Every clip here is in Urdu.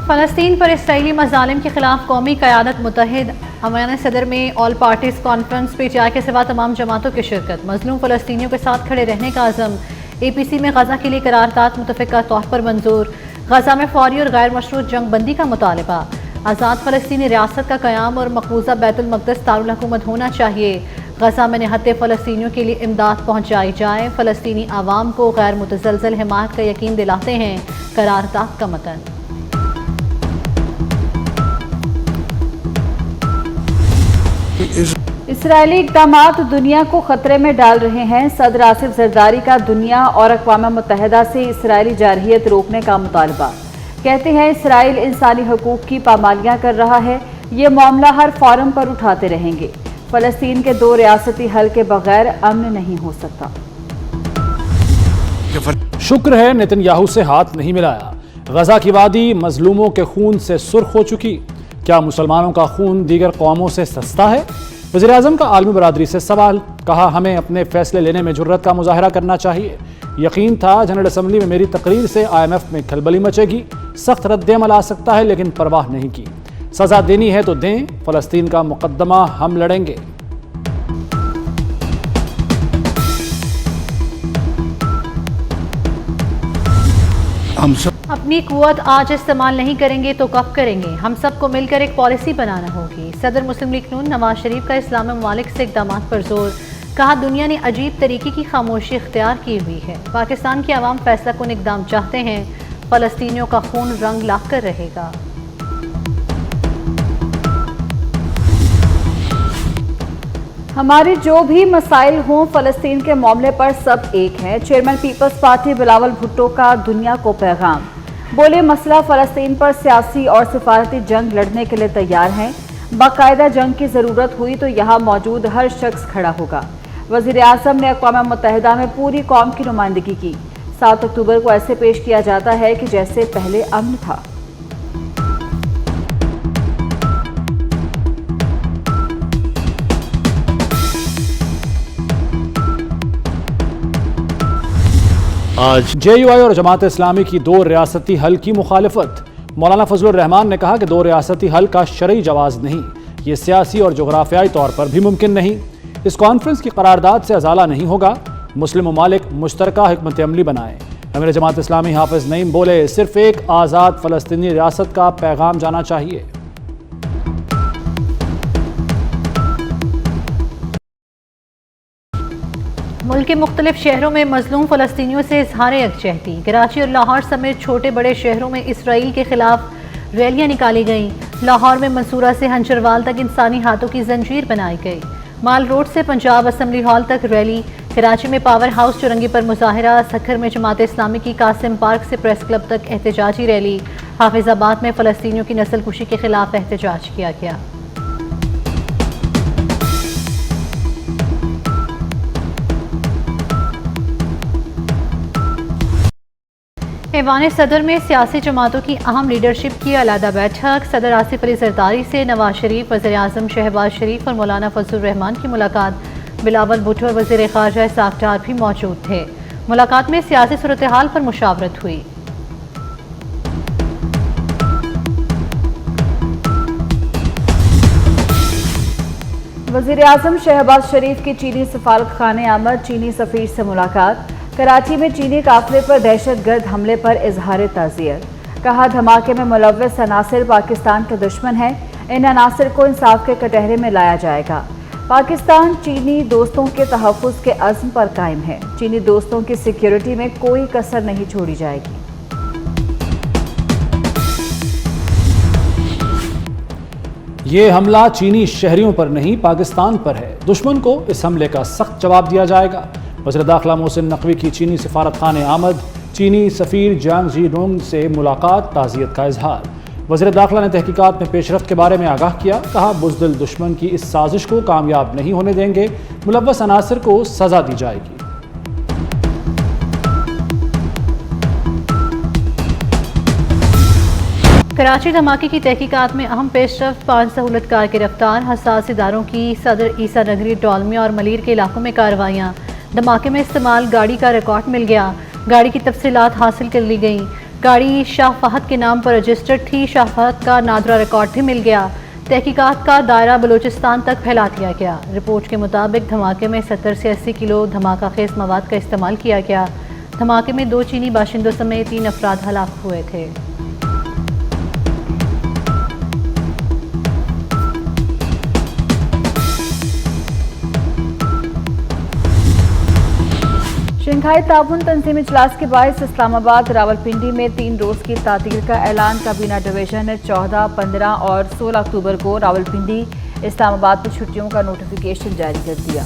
فلسطین پر اسرائیلی مظالم کے خلاف قومی قیادت متحد ایوان صدر میں all parties conference P T I کے سوا تمام جماعتوں کی شرکت، مظلوم فلسطینیوں کے ساتھ کھڑے رہنے کا عزم، اے پی سی میں غزہ کے لیے قرارداد متفقہ طور پر منظور، غزہ میں فوری اور غیر مشروط جنگ بندی کا مطالبہ، آزاد فلسطینی ریاست کا قیام اور مقبوضہ بیت المقدس دارالحکومت ہونا چاہیے، غزہ میں نہتے فلسطینیوں کے لیے امداد پہنچائی جائے، فلسطینی عوام کو غیر متزلزل حمایت کا یقین دلاتے ہیں قرارداد کا متن۔ اسرائیلی اقدامات دنیا کو خطرے میں ڈال رہے ہیں، صدر آصف زرداری کا دنیا اور اقوام متحدہ سے اسرائیلی جارحیت روکنے کا مطالبہ، کہتے ہیں اسرائیل انسانی حقوق کی پامالیاں کر رہا ہے، یہ معاملہ ہر فورم پر اٹھاتے رہیں گے، فلسطین کے 2 ریاستی حل کے بغیر امن نہیں ہو سکتا۔ شکر ہے نتن یاہو سے ہاتھ نہیں ملایا، غزہ کی وادی مظلوموں کے خون سے سرخ ہو چکی، کیا مسلمانوں کا خون دیگر قوموں سے سستا ہے؟ وزیراعظم کا عالمی برادری سے سوال، کہا ہمیں اپنے فیصلے لینے میں جرأت کا مظاہرہ کرنا چاہیے، یقین تھا جنرل اسمبلی میں میری تقریر سے IMF میں کھلبلی مچے گی، سخت رد عمل آ سکتا ہے لیکن پرواہ نہیں کی، سزا دینی ہے تو دیں، فلسطین کا مقدمہ ہم لڑیں گے۔ اپنی قوت آج استعمال نہیں کریں گے تو کب کریں گے؟ ہم سب کو مل کر ایک پالیسی بنانا ہوگی۔ صدر مسلم لیگ نون نواز شریف کا اسلامی ممالک سے اقدامات پر زور، کہا دنیا نے عجیب طریقے کی خاموشی اختیار کی ہوئی ہے، پاکستان کے عوام فیصلہ کن اقدام چاہتے ہیں، فلسطینیوں کا خون رنگ لا کر رہے گا۔ ہمارے جو بھی مسائل ہوں فلسطین کے معاملے پر سب ایک ہیں، chairman peoples party Bilawal Bhutto کا دنیا کو پیغام، بولے مسئلہ فلسطین پر سیاسی اور سفارتی جنگ لڑنے کے لیے تیار ہیں، باقاعدہ جنگ کی ضرورت ہوئی تو یہاں موجود ہر شخص کھڑا ہوگا۔ وزیر اعظم نے اقوام متحدہ میں پوری قوم کی نمائندگی کی، 7 اکتوبر کو ایسے پیش کیا جاتا ہے کہ جیسے پہلے امن تھا۔ آج JUI اور جماعت اسلامی کی 2 ریاستی حل کی مخالفت، مولانا فضل الرحمان نے کہا کہ 2 ریاستی حل کا شرعی جواز نہیں، یہ سیاسی اور جغرافیائی طور پر بھی ممکن نہیں، اس کانفرنس کی قرارداد سے ازالہ نہیں ہوگا، مسلم ممالک مشترکہ حکمت عملی بنائیں۔ امیر جماعت اسلامی حافظ نعیم بولے صرف ایک آزاد فلسطینی ریاست کا پیغام جانا چاہیے۔ ملک کے مختلف شہروں میں مظلوم فلسطینیوں سے اظہار یکجہتی، کراچی اور لاہور سمیت چھوٹے بڑے شہروں میں اسرائیل کے خلاف ریلیاں نکالی گئیں، لاہور میں منصورہ سے ہنچروال تک انسانی ہاتھوں کی زنجیر بنائی گئی، مال روڈ سے پنجاب اسمبلی ہال تک ریلی، کراچی میں پاور ہاؤس چورنگی پر مظاہرہ، سکھر میں جماعت اسلامی کی قاسم پارک سے پریس کلب تک احتجاجی ریلی، حافظ آباد میں فلسطینیوں کی نسل کشی کے خلاف احتجاج کیا گیا۔ ایوان صدر میں سیاسی جماعتوں کی اہم لیڈرشپ کی علیحدہ بیٹھک، صدر آصف علی زرداری سے نواز شریف، وزیر اعظم شہباز شریف اور مولانا فضل الرحمان کی ملاقات، بلاول بھٹو اور وزیر خارجہ اسحاق ڈار بھی موجود تھے، ملاقات میں سیاسی صورتحال پر مشاورت ہوئی۔ وزیر اعظم شہباز شریف کی چینی سفارت خانے آمد، چینی سفیر سے ملاقات، کراچی میں چینی قافلے پر دہشت گرد حملے پر اظہار تعزیت، کہا دھماکے میں ملوث عناصر پاکستان کے دشمن ہیں، ان عناصر کو انصاف کے کٹہرے میں لایا جائے گا، پاکستان چینی دوستوں کے تحفظ کے عزم پر قائم ہے، چینی دوستوں کی سیکیورٹی میں کوئی کسر نہیں چھوڑی جائے گی۔ یہ حملہ چینی شہریوں پر نہیں پاکستان پر ہے، دشمن کو اس حملے کا سخت جواب دیا جائے گا، وزیر داخلہ محسن نقوی کی چینی سفارت خانے آمد، چینی سفیر جانگ جی رونگ سے ملاقات، تعزیت کا اظہار، وزیر داخلہ نے تحقیقات میں پیش رفت کے بارے میں آگاہ کیا، کہا بزدل دشمن کی اس سازش کو کامیاب نہیں ہونے دیں گے، ملوث عناصر کو سزا دی جائے گی۔ کراچی دھماکے کی تحقیقات میں اہم پیش رفت، 5 سہولت کار گرفتار، حساس اداروں کی صدر عیسیٰ نگری، ڈولمیا اور ملیر کے علاقوں میں کارروائیاں، دھماکے میں استعمال گاڑی کا ریکارڈ مل گیا، گاڑی کی تفصیلات حاصل کر لی گئیں، گاڑی شاہ فہد کے نام پر رجسٹرڈ تھی. شاہ فہد کا نادرہ ریکارڈ بھی مل گیا. تحقیقات کا دائرہ بلوچستان تک پھیلا دیا گیا. رپورٹ کے مطابق دھماکے میں 70 سے 80 کلو دھماکہ خیز مواد کا استعمال کیا گیا. دھماکے میں 2 چینی باشندوں سمیت 3 افراد ہلاک ہوئے تھے. شنگھائی تعاون تنظیم اجلاس کے باعث اسلام آباد راولپنڈی میں 3 روز کی تعطیل کا اعلان. کابینہ ڈویژن نے 14, 15 اور 16 اکتوبر کو راولپنڈی اسلام آباد میں چھٹیوں کا نوٹیفیکیشن جاری کر دیا.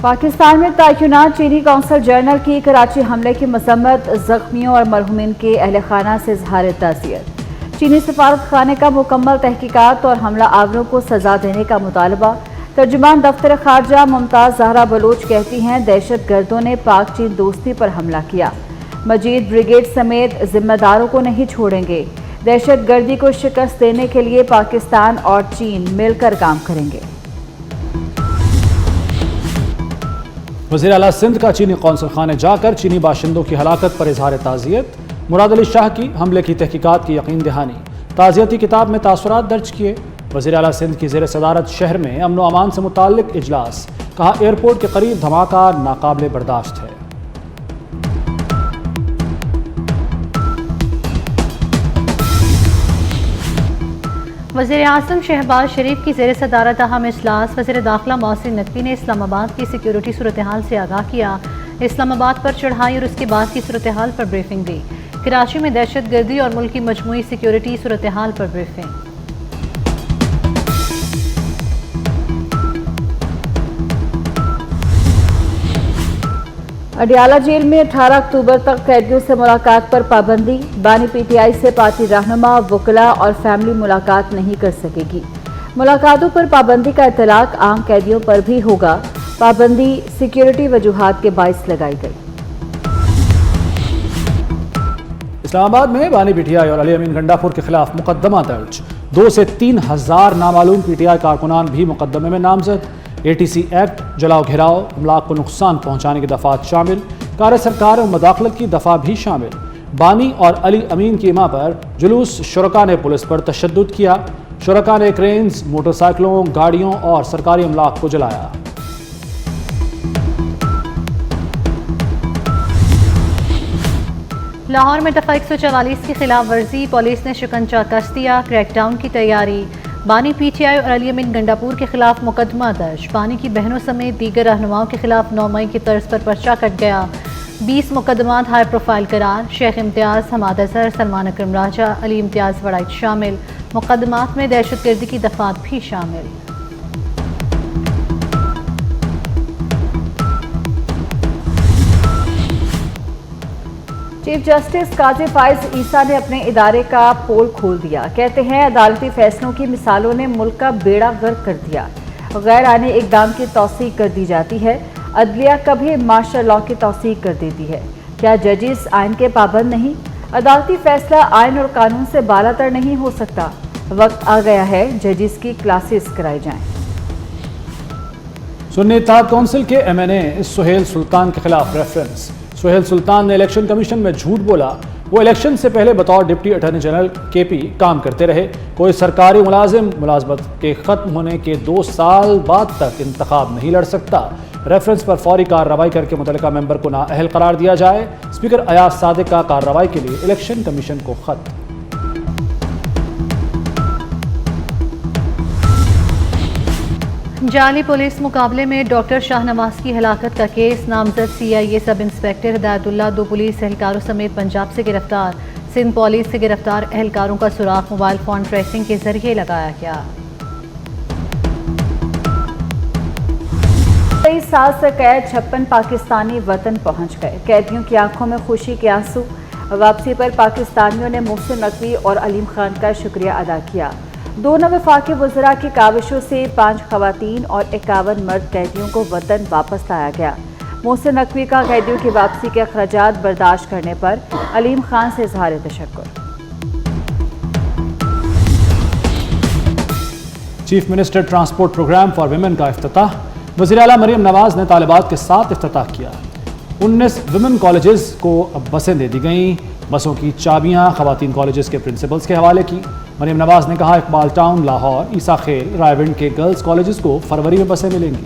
پاکستان میں تعینات چینی قونصل جنرل کی کراچی حملے کی مذمت. زخمیوں اور مرحومین کے اہل خانہ سے اظہار تعزیت. چینی سفارت خانے کا مکمل تحقیقات اور حملہ آوروں کو سزا دینے کا مطالبہ. ترجمان دفتر خارجہ ممتاز زہرا بلوچ کہتی ہیں دہشت گردوں نے پاک چین دوستی پر حملہ کیا. مجید بریگیڈ سمیت ذمہ داروں کو نہیں چھوڑیں گے. دہشت گردی کو شکست دینے کے لیے پاکستان اور چین مل کر کام کریں گے. وزیر اعلیٰ سندھ کا چینی قونصل خانے جا کر چینی باشندوں کی ہلاکت پر اظہار تعزیت. مراد علی شاہ کی حملے کی تحقیقات کی یقین دہانی. تعزیتی کتاب میں تاثرات درج کیے. وزیر اعلیٰ سندھ کی زیر صدارت شہر میں امن و امان سے متعلق اجلاس. کہا ایئرپورٹ کے قریب دھماکہ ناقابل برداشت ہے. وزیر اعظم شہباز شریف کی زیر صدارت اہم اجلاس. وزیر داخلہ محسن نقوی نے اسلام آباد کی سیکیورٹی صورتحال سے آگاہ کیا. اسلام آباد پر چڑھائی اور اس کے بعد کی صورتحال پر بریفنگ دی. کراچی میں دہشت گردی اور ملک کی مجموعی سیکیورٹی صورتحال پر بریفنگ. اڈیالہ جیل میں 18 اکتوبر تک قیدیوں سے ملاقات پر پابندی. بانی پی ٹی آئی سے پارٹی رہنما وکلاء اور فیملی ملاقات نہیں کر سکے گی. ملاقاتوں پر پابندی کا اطلاق عام قیدیوں پر بھی ہوگا. پابندی سیکیورٹی وجوہات کے باعث لگائی گئی. اسلام آباد میں بانی پی ٹی آئی اور علی امین گنڈاپور کے خلاف مقدمہ درج. 2 سے 3 ہزار نامعلوم پی ٹی آئی کارکنان بھی مقدمے میں نامزد. اے ٹی سی ایکٹ، جلاؤ گھیراؤ، املاک کو نقصان پہنچانے کی دفعات شامل. کار سرکار اور مداخلت کی دفعہ بھی شامل. بانی اور علی امین کی اما پر جلوس. شرکاء نے پولیس پر تشدد کیا. شرکاء نے کرینز، موٹر سائیکلوں، گاڑیوں اور سرکاری املاک کو جلایا. لاہور میں دفعہ 144 کی خلاف ورزی. پولیس نے شکنجہ کس دیا. کریک ڈاؤن کی تیاری. بانی پی ٹی آئی اور علی امین گنڈاپور کے خلاف مقدمہ درج. بانی کی بہنوں سمیت دیگر رہنماؤں کے خلاف 9 مئی کی طرز پر پرچہ کٹ گیا. 20 مقدمات ہائی پروفائل قرار. شیخ امتیاز، حماد اظہر، سلمان اکرم راجہ، علی امتیاز وڑائچ شامل. مقدمات میں دہشت گردی کی دفعات بھی شامل. چیف جسٹس قاضی فائز عیسیٰ نے اپنے ادارے کا پول کھول دیا. کہتے ہیں عدالتی فیصلوں کی مثالوں نے ملک کا بیڑا غرق کر دیا. غیر آئینی اقدام کی توثیق کر دی جاتی ہے. عدلیہ کبھی مارشل لاء کی توثیق کر دیتی ہے. کیا ججز آئین کے پابند نہیں؟ عدالتی فیصلہ آئین اور قانون سے بالا تر نہیں ہو سکتا. وقت آ گیا ہے ججز کی کلاسز کرائی جائیں. سنی اتحاد کونسل کے ایم این اے سہیل سلطان کے خلاف ریفرنس. سہیل سلطان نے الیکشن کمیشن میں جھوٹ بولا. وہ الیکشن سے پہلے بطور ڈپٹی اٹارنی جنرل کے پی کام کرتے رہے. کوئی سرکاری ملازم ملازمت کے ختم ہونے کے 2 سال بعد تک انتخاب نہیں لڑ سکتا. ریفرنس پر فوری کارروائی کر کے متعلقہ ممبر کو نااہل قرار دیا جائے. اسپیکر ایاز صادق کا کارروائی کے لیے الیکشن کمیشن کو خط. جعلی پولیس مقابلے میں ڈاکٹر شاہ نواز کی ہلاکت کا کیس. نامزد سی آئی اے سب انسپکٹر ہدایت اللہ 2 پولیس اہلکاروں سمیت پنجاب سے گرفتار. سندھ پولیس سے گرفتار اہلکاروں کا سراغ موبائل فون ٹریسنگ کے ذریعے لگایا گیا. 23 سال سے قید 56 پاکستانی وطن پہنچ گئے. قیدیوں کی آنکھوں میں خوشی کے آنسو. واپسی پر پاکستانیوں نے محسن نقوی اور علیم خان کا شکریہ ادا کیا. 2 وفاقی وزراء کی کاوشوں سے 5 خواتین اور 51 مرد قیدیوں کو وطن واپس لایا گیا. محسن نقوی کا قیدیوں کی واپسی کے اخراجات برداشت کرنے پر علیم خان سے اظہار تشکر. Chief minister transport programme for women کا افتتاح. وزیر اعلیٰ مریم نواز نے طالبات کے ساتھ افتتاح کیا. 19 ویمن کالجز کو اب بسیں دے دی گئیں. بسوں کی چابیاں خواتین کالجز کے پرنسپلز کے حوالے کی۔ مریم نواز نے کہا اقبال ٹاؤن، لاہور، عیسیٰ خیل، رائے ونڈ کے گرلز کالجز کو فروری میں بسیں ملیں گی۔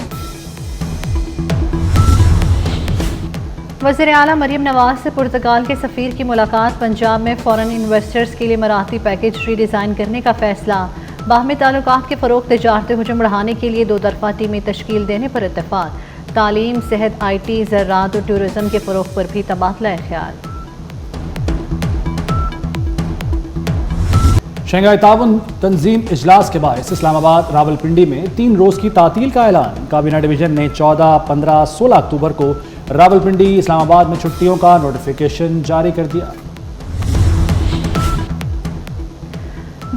وزیر اعلیٰ مریم نواز سے پرتگال کے سفیر کی ملاقات۔ پنجاب میں فارن انویسٹرز کے لیے مراحتی پیکیج ری ڈیزائن کرنے کا فیصلہ۔ باہمی تعلقات کے فروغ، تجارتی حجم بڑھانے کے لیے 2 طرفہ ٹیمیں تشکیل دینے پر اتفاق۔ تعلیم، صحت، آئی ٹی، زراعت اور ٹورزم کے فروغ پر بھی تبادلہ خیال۔ شنگھائی تعاون تنظیم اجلاس کے باعث اسلام آباد راولپنڈی میں 3 روز کی تعطیل کا اعلان۔ کابینہ ڈویژن نے 14، 15، 16 اکتوبر کو راولپنڈی، اسلام آباد میں چھٹیوں کا نوٹیفیکیشن جاری کر دیا۔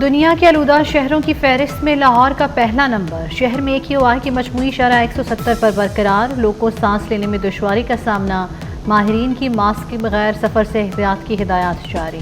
دنیا کے آلودہ شہروں کی فہرست میں لاہور کا پہلا نمبر۔ شہر میں AQI کی مجموعی شرح 170 پر برقرار۔ لوگوں کو سانس لینے میں دشواری کا سامنا۔ ماہرین کی ماسک کے بغیر سفر سے احتیاط کی ہدایات جاری۔